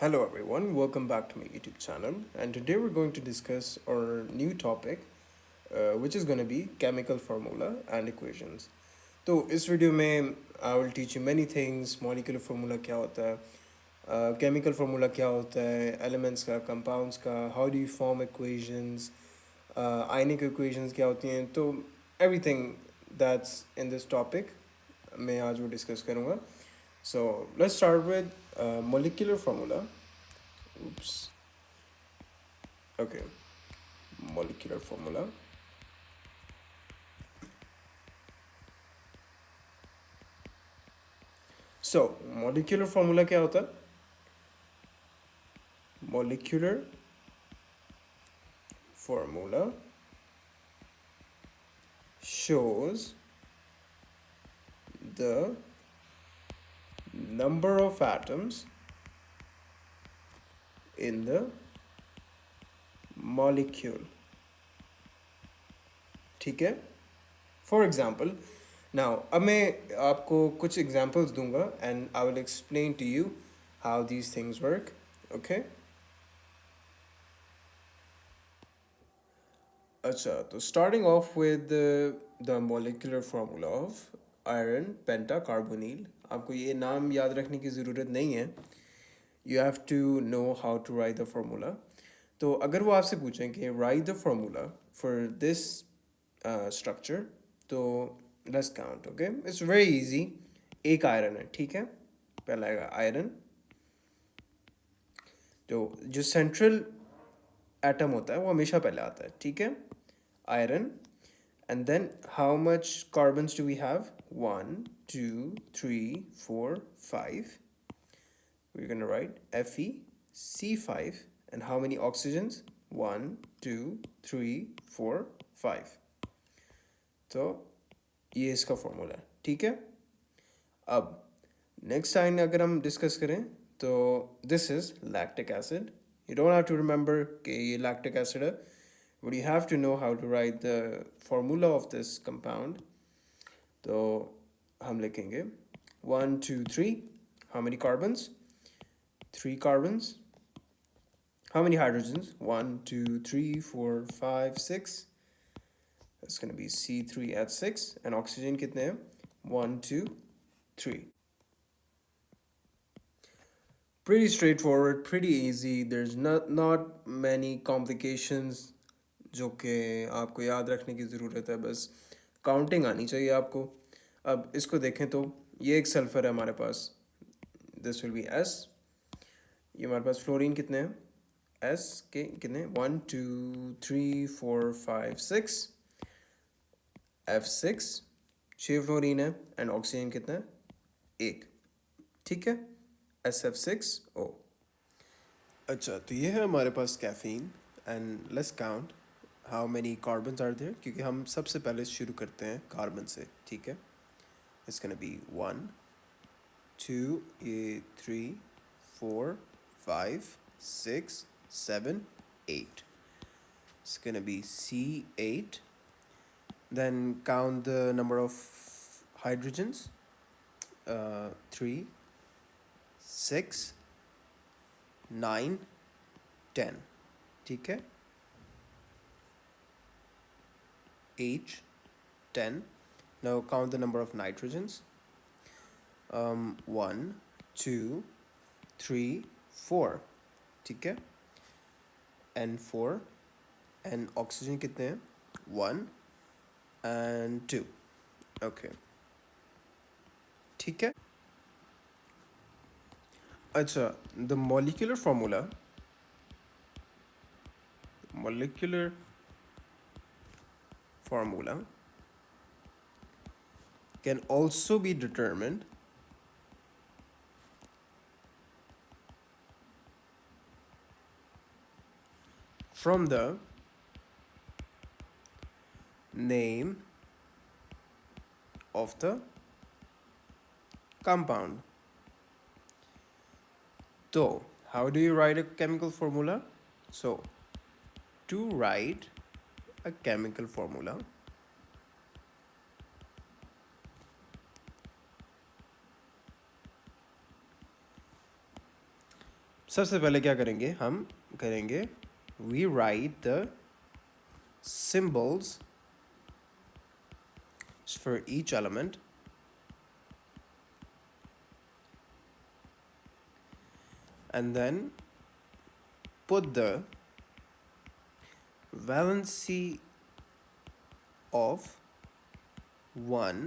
Hello everyone, welcome back to my YouTube channel, and today we're going to discuss our new topic, which is going to be chemical formula and equations. तो इस video में I will teach you many things. Molecular formula क्या होता है, chemical formula क्या होता है, elements का, compounds का, how do you form equations, ionic equations क्या होती हैं, तो everything that's in this topic मैं आज वो discuss करूँगा. So let's start with molecular formula. Oops. Okay, molecular formula. So molecular formula क्या होता है? Molecular formula shows the number of atoms in the molecule. ठीक है? For example, now अब मैं आपको कुछ examples दूंगा and I will explain to you how these things work. Okay? अच्छा, तो starting off with the molecular formula of iron pentacarbonyl. आपको ये नाम याद रखने की ज़रूरत नहीं है. You have to know how to write the formula. तो अगर वो आपसे पूछें कि write the formula for this structure, तो let's count. Okay, it's very easy. एक आयरन है, ठीक है? पहला आएगा आयरन. तो जो सेंट्रल एटम होता है वो हमेशा पहले आता है, ठीक है? Iron. And then how much carbons do we have? 1, 2, 3, 4, 5. We're going to write Fe, C5. And how many oxygens? 1, 2, 3, 4, 5. तो ये इसका फॉर्मूला है, ठीक है? अब नेक्स्ट टाइम अगर हम डिस्कस करें तो this is lactic acid. You don't have to remember कि ये लैक्टिक एसिड है, but you have to know how to write the formula of this compound. तो हम लिखेंगे 1, 2, 3. How many carbons? 3 carbons. How many hydrogens? 1, 2, 3, 4, 5, 6. That's going to be C3 at 6. And oxygen कितने हैं? 1, 2, 3. Pretty straightforward, pretty easy. There's not many complications जो कि आपको याद रखने की ज़रूरत है. बस काउंटिंग आनी चाहिए आपको. अब इसको देखें तो ये एक सल्फ़र है हमारे पास. This will be S. ये हमारे पास फ्लोरीन कितने हैं? एस के कितने? 1, 2, 3, 4, 5, 6. F6. 6 फ्लोरीन है. एंड ऑक्सीजन कितना है? 1. ठीक है? SF6O. अच्छा, तो ये है हमारे पास caffeine. And let's count how many carbons are there, क्योंकि हम सबसे पहले शुरू करते हैं कार्बन से, ठीक है? इट्स गोना बी 1, 2, ये 3, 4, 5, 6, 7, 8. It's gonna be C8. Then count the number of hydrogens. 3, 6, 9, 10. ठीक है? H, 10. Now count the number of nitrogens. 1, 2, 3, 4. ठीक है? N4. And oxygen कितने हैं? 1 and 2. Okay. ठीक है? अच्छा, the molecular formula can also be determined from the name of the compound. So, how do you write a chemical formula? So, to write a chemical formula, सबसे पहले क्या करेंगे, हम करेंगे we write the symbols for each element and then put the valency of 1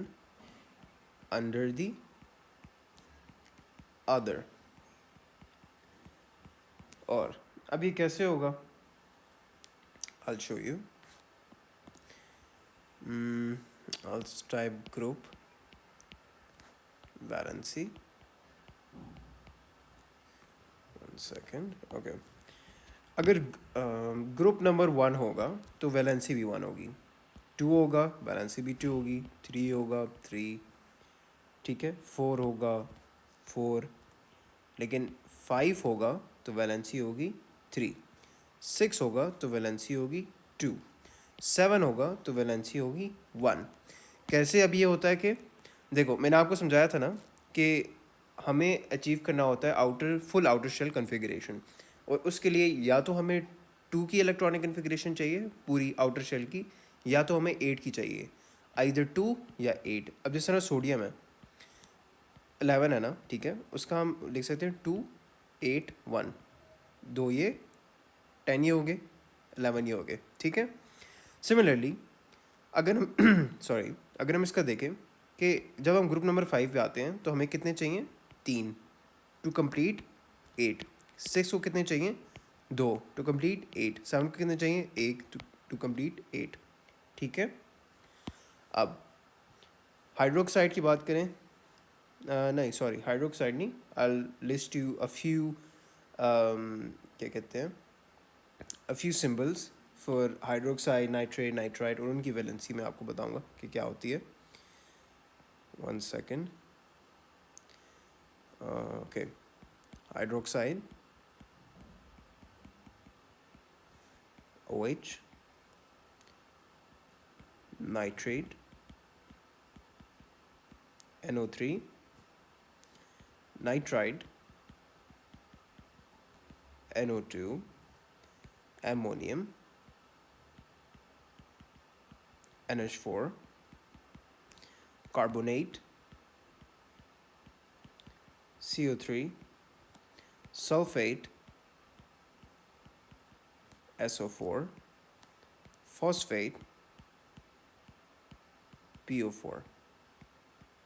under the other. और अब ये कैसे होगा, I'll show you. I'll type group valency. One second. Okay. अगर ग्रुप नंबर 1 होगा तो वैलेंसी भी 1 होगी, 2 होगा वैलेंसी भी 2 होगी, 3 होगा 3, ठीक है, 4 होगा 4, लेकिन 5 होगा तो वैलेंसी होगी 3, 6 होगा तो वैलेंसी होगी 2, 7 होगा तो वैलेंसी होगी 1. कैसे अब ये होता है कि देखो मैंने आपको समझाया था ना कि हमें अचीव करना होता है फुल आउटर शेल कन्फिगरेशन, और उसके लिए या तो हमें 2 की इलेक्ट्रॉनिक कन्फिगरेशन चाहिए पूरी आउटर शेल की, या तो हमें 8 की चाहिए, आइदर 2 या 8. अब जिस तरह सोडियम है 11 है ना, ठीक है, उसका हम लिख सकते हैं 2 8 1, 2 ये 10 ये हो गए, 11 ये हो गए, ठीक है. सिमिलरली अगर हम सॉरी अगर हम इसका देखें कि जब हम ग्रुप नंबर 5 पे आते हैं तो हमें कितने चाहिए, 3 टू कंप्लीट 8. 6 को कितने चाहिए, 2 टू कंप्लीट 8. 7 को कितने चाहिए, 1 टू कंप्लीट 8, ठीक है. अब हाइड्रोक्साइड की बात करें, नहीं सॉरी हाइड्रोक्साइड नहीं, आई लिस्ट यू अ फ्यू क्या कहते हैं, a few symbols for hydroxide, nitrate, nitride, और उनकी वैलेंसी मैं आपको बताऊंगा कि क्या होती है. 1 second. Okay, hydroxide, OH, nitrate, NO3, nitride, NO2, ammonium, NH4, carbonate, CO3, sulfate, SO4, phosphate, PO4,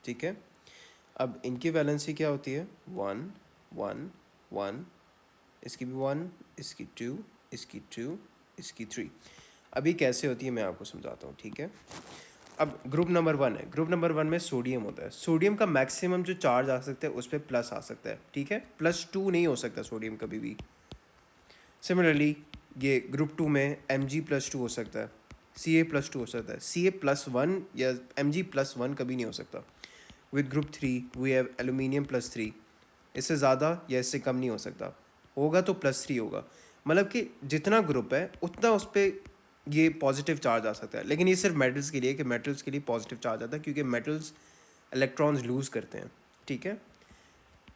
ठीक है. अब इनकी वैलेंसी क्या होती है, 1 1 1, इसकी भी 1, इसकी 2, इसकी 2, इसकी 3. अभी कैसे होती है मैं आपको समझाता हूँ, ठीक है. अब ग्रुप नंबर 1 है, ग्रुप नंबर 1 में सोडियम होता है. सोडियम का मैक्सिमम जो चार्ज आ सकता है उस पर प्लस आ सकता है, ठीक है, +2 नहीं हो सकता सोडियम कभी भी. सिमिलरली ये ग्रुप 2 में Mg+2 हो सकता है, Ca+2 हो सकता है, Ca+1 या Mg+1 कभी नहीं हो सकता. With group 3 we have aluminium +3, इससे ज़्यादा या इससे कम नहीं हो सकता, होगा तो +3 होगा. मतलब कि जितना ग्रुप है उतना उस पर ये पॉजिटिव चार्ज आ सकता है. लेकिन ये सिर्फ मेटल्स के लिए, कि मेटल्स के लिए पॉजिटिव चार्ज आता है क्योंकि मेटल्स इलेक्ट्रॉन्स लूज़ करते हैं, ठीक है.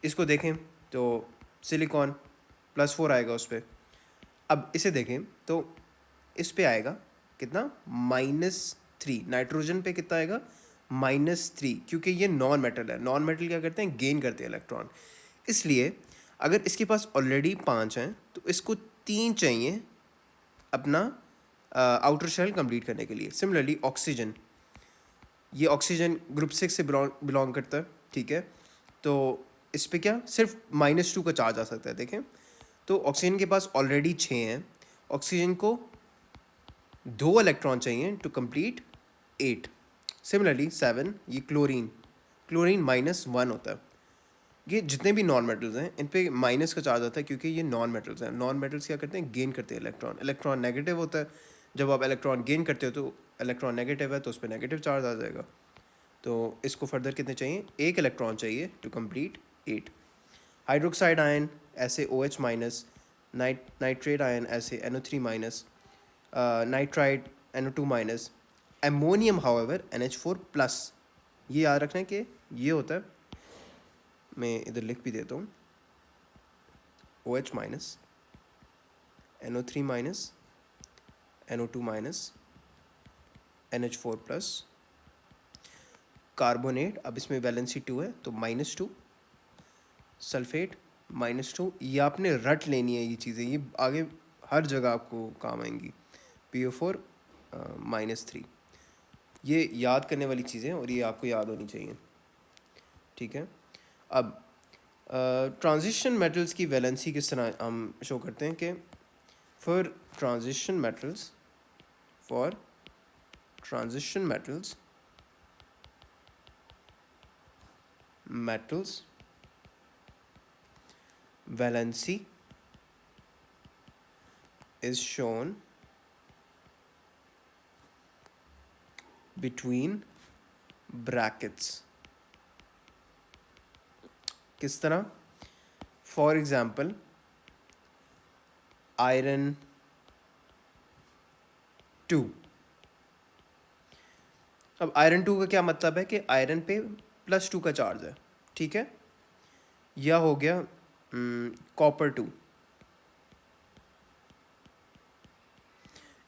इसको देखें तो सिलिकॉन +4 आएगा उस पर. अब इसे देखें तो इस पे आएगा कितना, -3. नाइट्रोजन पे कितना आएगा, -3, क्योंकि ये नॉन मेटल है. नॉन मेटल क्या करते हैं, गेन करते हैं इलेक्ट्रॉन. इसलिए अगर इसके पास ऑलरेडी 5 हैं तो इसको 3 चाहिए अपना आउटर शेल कंप्लीट करने के लिए. सिमिलरली ऑक्सीजन, ये ऑक्सीजन ग्रुप 6 से बिलोंग करता है, ठीक है. तो इस पे क्या सिर्फ -2 का चार्ज आ सकता है. देखें तो ऑक्सीजन के पास ऑलरेडी 6 हैं, ऑक्सीजन को 2 इलेक्ट्रॉन चाहिए टू कंप्लीट 8. सिमिलरली 7, ये क्लोरीन, क्लोरीन -1 होता है. ये जितने भी नॉन मेटल्स हैं इन पे माइनस का चार्ज आता है क्योंकि ये नॉन मेटल्स हैं. नॉन मेटल्स क्या करते हैं, गेन करते हैं इलेक्ट्रॉन. इलेक्ट्रॉन नेगेटिव होता है, जब आप इलेक्ट्रॉन गेन करते हो तो इलेक्ट्रॉन नेगेटिव है तो उस पर नेगेटिव चार्ज आ जाएगा. तो इसको फर्दर कितने चाहिए, 1 इलेक्ट्रॉन चाहिए टू कंप्लीट 8. हाइड्रोक्साइड आयन ऐसे OH-, नाइट्रेट आयन ऐसे NO3-, nitride NO2-. Ammonium however NH4+. ये याद रखना है कि ये होता है, मैं इधर लिख भी देता हूँ, OH minus, NO3 minus, NO2 minus, NH4 plus, carbonate, अब इसमें वैलेंसी 2 है तो -2, सल्फेट -2। ये आपने रट लेनी है ये चीज़ें, ये आगे हर जगह आपको काम आएंगी। PO4 -3, ये याद करने वाली चीज़ें और ये आपको याद होनी चाहिए, ठीक है। अब ट्रांजिशन मेटल्स की वैलेंसी किस तरह हम शो करते हैं कि for transition metals, for transition metals, metals valency is shown between brackets। किस तरह? For example iron 2। अब आयरन 2 का क्या मतलब है कि आयरन पे +2 का चार्ज है, ठीक है। या हो गया कॉपर 2,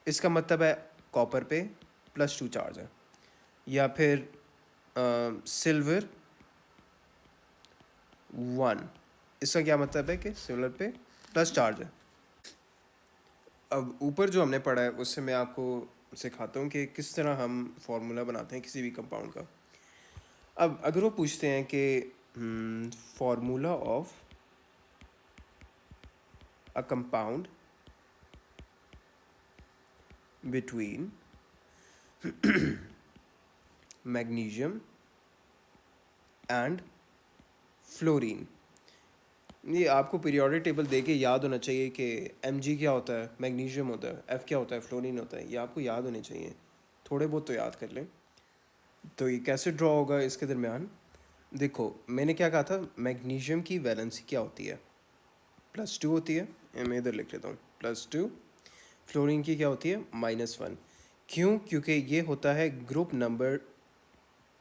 इसका मतलब है कॉपर पे +2 चार्ज है। या फिर सिल्वर 1, इसका क्या मतलब है कि सिल्वर पे प्लस चार्ज है। अब ऊपर जो हमने पढ़ा है उससे मैं आपको सिखाता हूँ कि किस तरह हम फार्मूला बनाते हैं किसी भी कंपाउंड का। अब अगर वो पूछते हैं कि formula of a compound between magnesium and fluorine, ये आपको पीरियोडिक टेबल दे के याद होना चाहिए कि Mg क्या होता है, मैग्नीशियम होता है, F क्या होता है, फ्लोरीन होता है, ये आपको याद होने चाहिए, थोड़े बहुत तो याद कर लें। तो ये कैसे ड्रॉ होगा इसके दरमियान? देखो मैंने क्या कहा था, मैग्नीशियम की वैलेंसी क्या होती है, +2 होती है, मैं इधर लिख लेता हूँ +2। फ्लोरीन की क्या होती है, -1। क्यों? क्योंकि ये होता है ग्रुप नंबर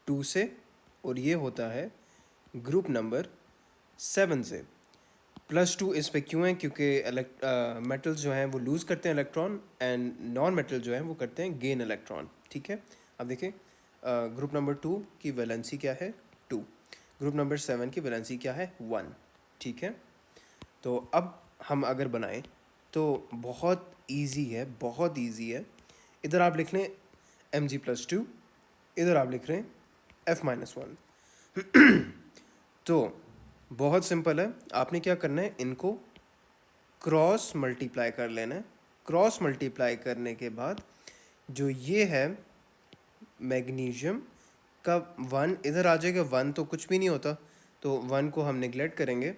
2 से और ये होता है ग्रुप नंबर 7 से। +2 इस पे क्यों है? क्योंकि मेटल्स जो हैं वो लूज़ करते हैं इलेक्ट्रॉन एंड नॉन मेटल जो हैं वो करते हैं गेन इलेक्ट्रॉन, ठीक है। अब देखें ग्रुप नंबर 2 की वैलेंसी क्या है, 2। ग्रुप नंबर 7 की वैलेंसी क्या है, 1, ठीक है। तो अब हम अगर बनाएं तो बहुत इजी है, बहुत इजी है। इधर आप लिख लें Mg+2, इधर आप लिख रहे हैं F-1। तो बहुत सिंपल है, आपने क्या करना है, इनको क्रॉस मल्टीप्लाई कर लेना है। क्रॉस मल्टीप्लाई करने के बाद जो ये है मैग्नीशियम का 1 इधर आ जाएगा, 1 तो कुछ भी नहीं होता तो 1 को हम निगलेक्ट करेंगे,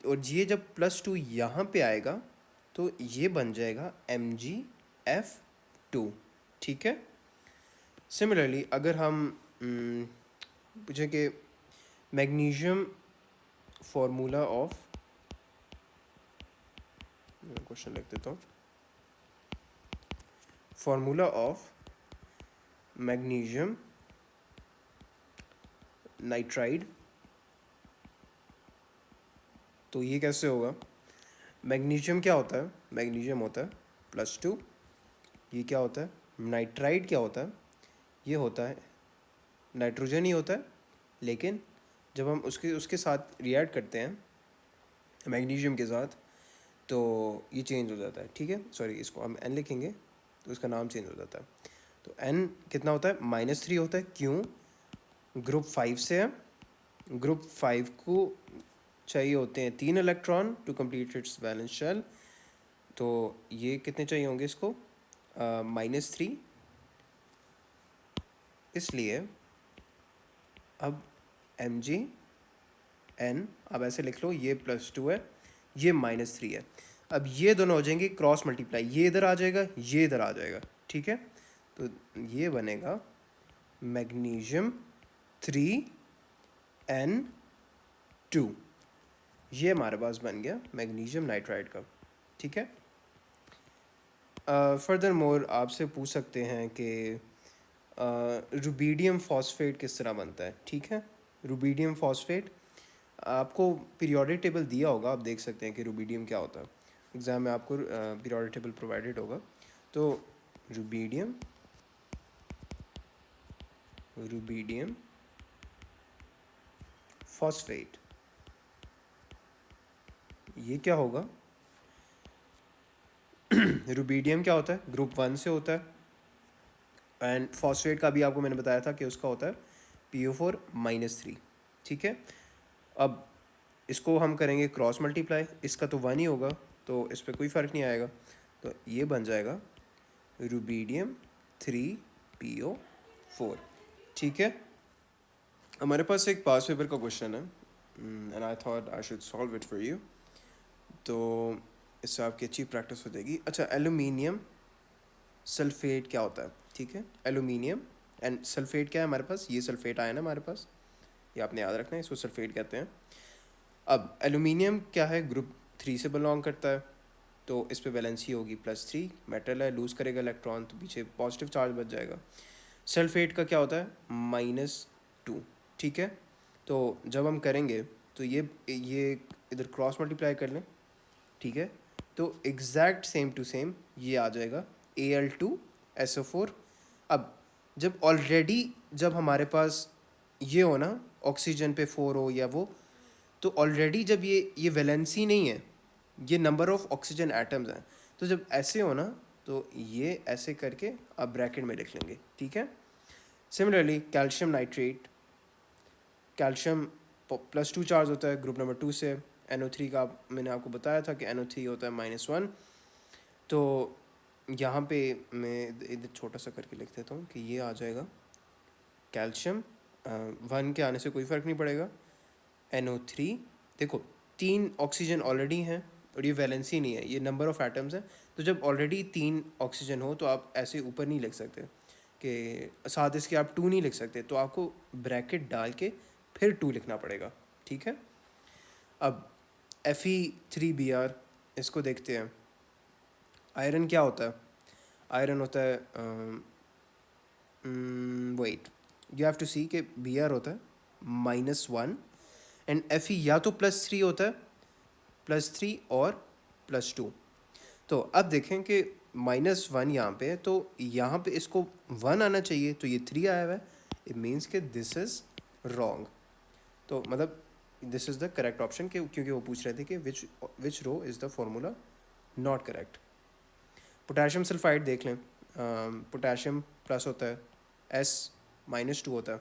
और ये जब +2 यहाँ पे आएगा तो ये बन जाएगा MgF2, ठीक है। सिमिलरली अगर हम पूछें कि मैग्नीशियम फार्मूला ऑफ, क्वेश्चन लिख देता हूँ, फार्मूला ऑफ मैग्नीशियम नाइट्राइड, तो ये कैसे होगा? मैग्नीशियम क्या होता है, मैग्नीशियम होता है +2, ये क्या होता है, नाइट्राइड क्या होता है, ये होता है नाइट्रोजन ही होता है, लेकिन जब हम उसके साथ रिएक्ट करते हैं मैग्नीशियम के साथ तो ये चेंज हो जाता है, ठीक है। सॉरी, इसको हम N लिखेंगे तो इसका नाम चेंज हो जाता है। तो N कितना होता है, -3 होता है। क्यों? ग्रुप 5 से है, ग्रुप 5 को चाहिए होते हैं 3 electron to complete its valence shell, तो ये कितने चाहिए होंगे इसको, -3। इसलिए अब MgN, अब ऐसे लिख लो, ये +2 है, ये -3 है। अब ये दोनों हो जाएंगे क्रॉस मल्टीप्लाई, ये इधर आ जाएगा, ये इधर आ जाएगा, ठीक है। तो ये बनेगा मैग्नीशियम 3N2, ये हमारे पास बन गया मैग्नीशियम नाइट्राइड का, ठीक है। फर्दर मोर आपसे पूछ सकते हैं कि रुबीडियम फॉस्फेट किस तरह बनता है, ठीक है। रुबीडियम फॉस्फेट आपको पीरियोडिक टेबल दिया होगा, आप देख सकते हैं कि रुबीडियम क्या होता है। एग्ज़ाम में आपको पीरियोडिक टेबल प्रोवाइडेड होगा। तो रुबीडियम फॉस्फेट, ये क्या होगा? रुबीडियम क्या होता है? ग्रुप 1 से होता है। एंड फॉस्फेट का भी आपको मैंने बताया था कि उसका होता है PO4-3। ठीक है, अब इसको हम करेंगे क्रॉस मल्टीप्लाई, इसका तो 1 ही होगा तो इस पर कोई फ़र्क नहीं आएगा, तो ये बन जाएगा रुबीडियम 3PO4। ठीक है, हमारे पास एक पास पेपर का क्वेश्चन है and I thought I should solve it for you, तो इससे आपकी अच्छी प्रैक्टिस हो जाएगी। अच्छा, एल्यूमिनियम सल्फेट क्या होता है? ठीक है, एल्यूमिनियम एंड सल्फेट क्या है हमारे पास? ये सल्फेट आया ना हमारे पास, ये आपने याद रखना है, इसको सल्फेट कहते हैं। अब एल्यूमिनियम क्या है? ग्रुप 3 से बिलोंग करता है, तो इस पे वैलेंसी होगी +3, मेटल है, लूज़ करेगा इलेक्ट्रॉन तो पीछे पॉजिटिव चार्ज बच जाएगा। सल्फेट का क्या होता है? -2। ठीक है, तो जब हम करेंगे तो ये इधर क्रॉस मल्टीप्लाई कर लें, ठीक है, तो एग्जैक्ट सेम टू सेम ये आ जाएगा Al2SO4। अब जब हमारे पास ये हो ना, ऑक्सीजन पे 4 हो या वो, तो ऑलरेडी जब ये वैलेंसी नहीं है, ये नंबर ऑफ ऑक्सीजन एटम्स हैं, तो जब ऐसे हो ना तो ये ऐसे करके आप ब्रैकेट में लिख लेंगे। ठीक है, similarly calcium nitrate, calcium +2 charge होता है ग्रुप नंबर 2 से। NO3 का मैंने आपको बताया था कि NO3 होता है -1, तो यहाँ पे मैं इधर छोटा सा करके लिख देता हूँ कि ये आ जाएगा कैल्शियम 1 के आने से कोई फ़र्क नहीं पड़ेगा। NO3, देखो 3 ऑक्सीजन ऑलरेडी हैं और ये वैलेंसी नहीं है, ये नंबर ऑफ़ एटम्स हैं, तो जब ऑलरेडी 3 ऑक्सीजन हो तो आप ऐसे ऊपर नहीं लिख सकते कि साथ इसके आप 2 नहीं लिख सकते, तो आपको ब्रैकेट डाल के फिर 2 लिखना पड़ेगा। ठीक है, अब Fe3Br, इसको देखते हैं। आयरन क्या होता है? आयरन होता है वेट, यू हैव टू सी कि Br होता है -1 एंड Fe या तो +3 होता है, +3 और +2। तो अब देखें कि -1 यहाँ पे है, तो यहाँ पे इसको 1 आना चाहिए, तो ये 3 आया हुआ है, इट मीन्स कि दिस इज़ रॉन्ग। तो मतलब this is the correct option, क्योंकि वो पूछ रहे थे कि which row is the formula not correct. Potassium sulphide देख लें, पोटेशियम प्लस होता है, S-2 होता है,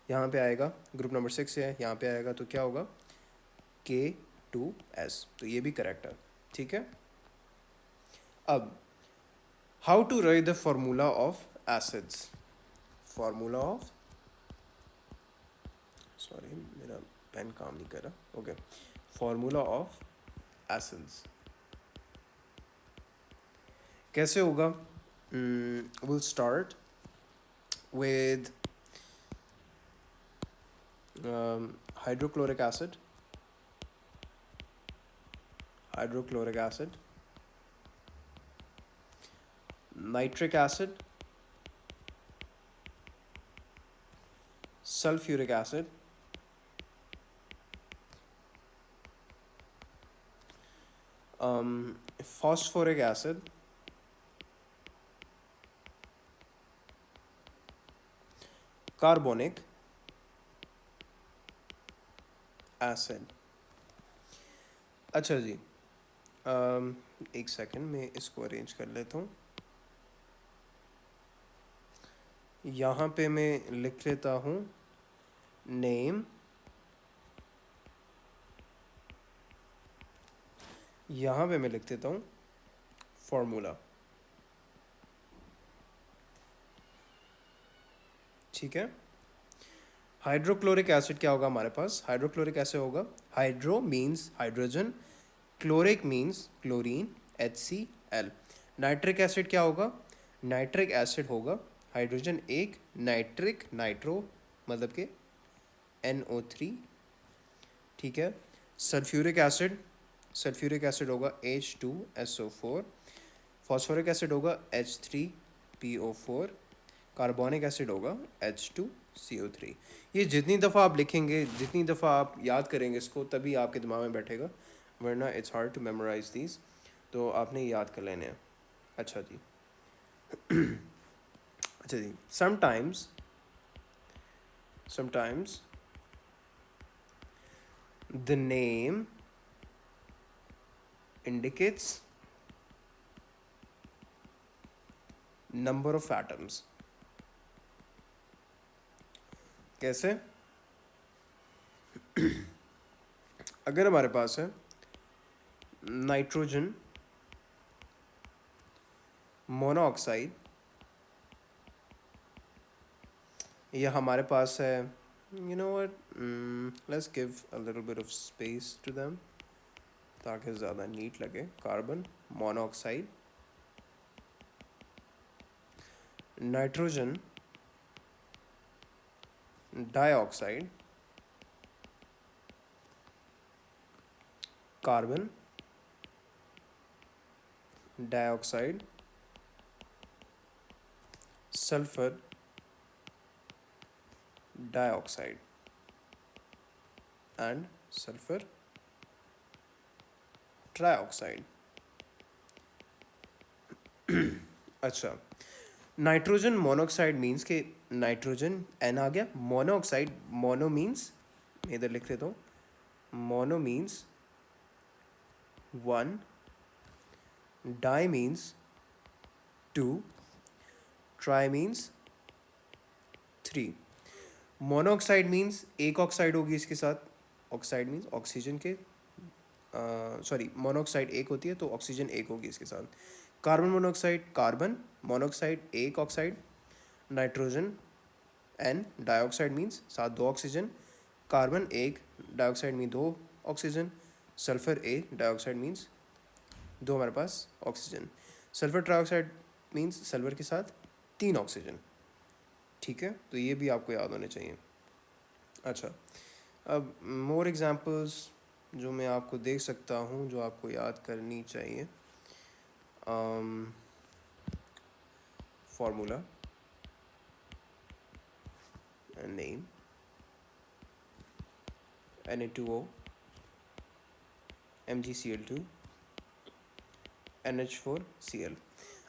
यहाँ पे आएगा ग्रुप नंबर 6 है, यहाँ पे आएगा तो क्या होगा K2S, तो ये भी करेक्ट है। ठीक है, अब how to write the formula of acids, formula of, sorry मेरा पेन काम नहीं कर रहा, ओके, फॉर्मूला ऑफ एसिड्स कैसे होगा? Will start with hydrochloric acid, nitric acid, sulfuric acid, phosphoric acid, carbonic acid। अच्छा जी, एक सेकंड में इसको अरेंज कर लेता हूँ। यहाँ पे मैं लिख लेता हूँ नेम, यहाँ पे मैं लिख देता हूँ फॉर्मूला। ठीक है, हाइड्रोक्लोरिक एसिड क्या होगा हमारे पास? हाइड्रोक्लोरिक एसिड होगा, hydro means hydrogen, chloric means chlorine, HCl। Nitric acid क्या होगा? नाइट्रिक एसिड होगा हाइड्रोजन 1, नाइट्रिक नाइट्रो मतलब के NO3। ठीक है, सल्फ्यूरिक एसिड होगा H2SO4, फॉस्फोरिक एसिड होगा H3PO4, कार्बोनिक एसिड होगा H2 CO3। ये जितनी दफ़ा आप लिखेंगे, जितनी दफ़ा आप याद करेंगे इसको, तभी आपके दिमाग में बैठेगा, वरना it's hard to memorise these. तो आपने याद कर लेने हैं। अच्छा जी। अच्छा जी, sometimes the name indicates number of atoms। कैसे? अगर हमारे पास है नाइट्रोजन मोनोऑक्साइड, या हमारे पास है, you know what, let's give a little bit of space to them ताकि ज़्यादा नीट लगे। Carbon monoxide, nitrogen dioxide, carbon dioxide, sulphur dioxide and sulphur trioxide. अच्छा, नाइट्रोजन मोनोऑक्साइड मीन्स के नाइट्रोजन एन आ गया, मोनोऑक्साइड, मोनो मीन्स, मैं इधर लिख देता हूँ, mono means one, di means two, tri means three. Monoxide means एक ऑक्साइड होगी इसके साथ, ऑक्साइड मीन्स ऑक्सीजन के, सॉरी मोनोऑक्साइड एक होती है तो ऑक्सीजन एक होगी इसके साथ। कार्बन मोनोऑक्साइड, कार्बन मोनोऑक्साइड एक ऑक्साइड, नाइट्रोजन एन डाइऑक्साइड मीन्स साथ दो ऑक्सीजन, कार्बन एक डाइऑक्साइड मीन दो ऑक्सीजन, सल्फर एक डाइऑक्साइड मीन्स दो हमारे पास oxygen, sulphur trioxide means sulphur के साथ तीन ऑक्सीजन। ठीक है, तो ये भी आपको याद होने चाहिए। अच्छा, अब मोर एग्जांपल्स जो मैं आपको देख सकता हूँ जो आपको याद करनी चाहिए। Formula name Na2O MgCl2 NH4Cl।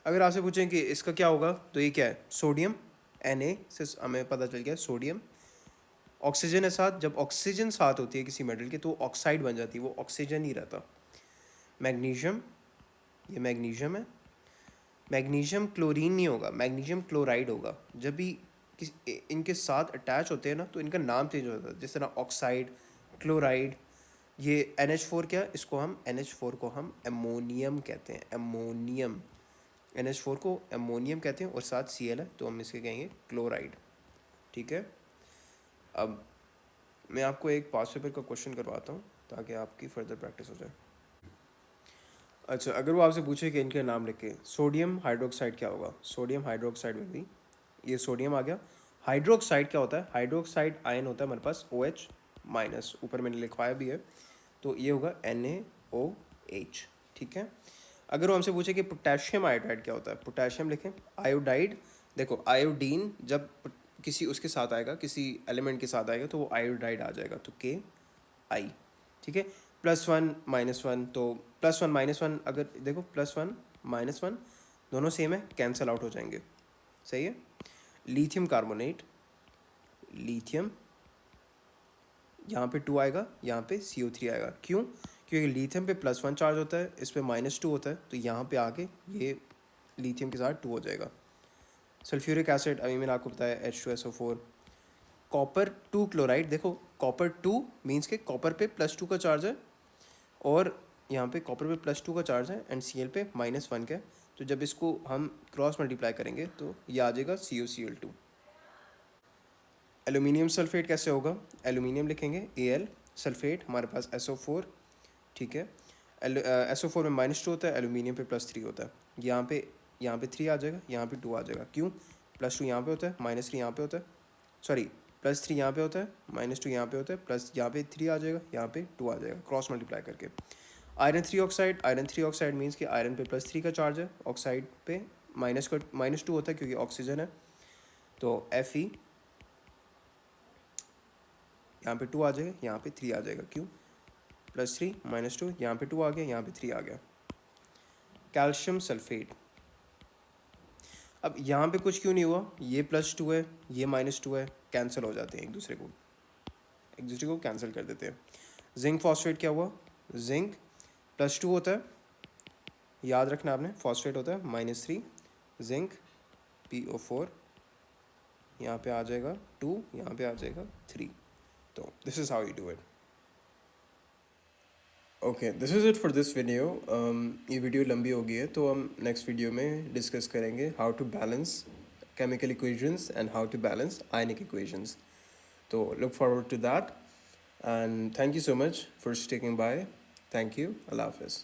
अगर आपसे पूछें कि इसका क्या होगा तो ये क्या है, सोडियम, Na से हमें पता चल गया सोडियम, ऑक्सीजन है साथ, जब ऑक्सीजन साथ होती है किसी मेटल के तो ऑक्साइड बन जाती है, वो ऑक्सीजन ही रहता। मैग्नीशियम, ये मैग्नीशियम है, मैग्नीशियम क्लोरीन नहीं होगा, मैग्नीशियम क्लोराइड होगा। जब भी इनके साथ अटैच होते हैं ना तो इनका नाम चेंज होता है, जिस तरह ऑक्साइड, क्लोराइड। ये NH4 क्या, इसको हम NH4 को हम एमोनियम कहते हैं, एमोनियम, NH4 को एमोनियम कहते हैं, और साथ Cl है तो हम इसके कहेंगे क्लोराइड। ठीक है, अब मैं आपको एक पास पेपर का क्वेश्चन करवाता हूँ ताकि आपकी फर्दर प्रैक्टिस हो जाए। अच्छा, अगर वो आपसे पूछे कि इनके नाम लिखे, सोडियम हाइड्रोक्साइड क्या होगा, सोडियम हाइड्रोक्साइड में भी ये सोडियम आ गया। हाइड्रोक्साइड क्या होता है, हाइड्रोक्साइड आयन होता है हमारे पास OH माइनस, ऊपर मैंने लिखवाया भी है, तो ये होगा NaOH। ठीक है, अगर वो हमसे पूछे कि पोटेशियम आयोडाइड क्या होता है, पोटेशियम लिखें, आयोडाइड, देखो आयोडीन जब किसी उसके साथ आएगा, किसी एलिमेंट के साथ आएगा तो वो आयोडाइड आ जाएगा, तो Ki। ठीक है, +1 -1, तो +1 -1, अगर देखो +1 -1 दोनों सेम है, कैंसिल आउट हो जाएंगे। सही है, लिथियम कार्बोनेट, लिथियम, यहाँ पे 2 आएगा, यहाँ पे CO3 आएगा। क्यों? क्योंकि लिथियम पे +1 चार्ज होता है, इस पे -2 होता है, तो यहाँ पे आके ये लिथियम के साथ 2 हो जाएगा। सल्फ्यूरिक एसिड, अभी मैंने आपको बताया H2SO4। कॉपर 2 क्लोराइड, देखो कॉपर 2 मीन्स के कॉपर पे +2 का चार्ज है, और यहाँ पे कॉपर पे +2 का चार्ज है एंड Cl पे -1 का है, तो जब इसको हम क्रॉस मल्टीप्लाई करेंगे तो ये आ जाएगा CuCl2। एलुमिनियम सल्फेट कैसे होगा, एलुमिनियम लिखेंगे Al, सल्फेट हमारे पास SO4। ठीक है, SO4 में -2 होता है, एलुमिनियम पे +3 होता है, यहाँ पे 3 आ जाएगा, यहाँ पे 2 आ जाएगा। क्यों, +2 यहाँ पे होता है, -3 यहाँ पे होता है, सॉरी +3 यहाँ पे होता है, -2 यहाँ पे होता है, प्लस यहाँ पे 3 आ जाएगा, यहाँ पे 2 आ जाएगा, क्रॉस मल्टीप्लाई करके। Iron 3 oxide, iron 3 oxide means कि आयरन पे +3 का चार्ज है, ऑक्साइड पे -2 होता है क्योंकि ऑक्सीजन है, तो Fe यहाँ पे 2 आ जाएगा, यहाँ पे 3 आ जाएगा। क्यों? +3 -2, यहाँ पे 2 आ गया, यहाँ पे 3 आ गया। कैल्शियम सल्फेट, अब यहाँ पे कुछ क्यों नहीं हुआ? ये +2 है, ये -2 है, कैंसिल हो जाते हैं एक दूसरे को कैंसिल कर देते हैं। जिंक फॉस्फेट क्या हुआ? जिंक +2 होता है, याद रखना आपने, फॉस्फेट होता है -3, जिंक PO4, यहाँ पे आ जाएगा 2, यहाँ पे आ जाएगा 3। तो this is how you do it. Okay, this is it for this video. ये वीडियो लंबी हो गई है, तो हम नेक्स्ट वीडियो में डिस्कस करेंगे how to balance chemical equations and how to balance ionic equations. तो look forward to that, and thank you so much for sticking by. Thank you. Allah Hafiz.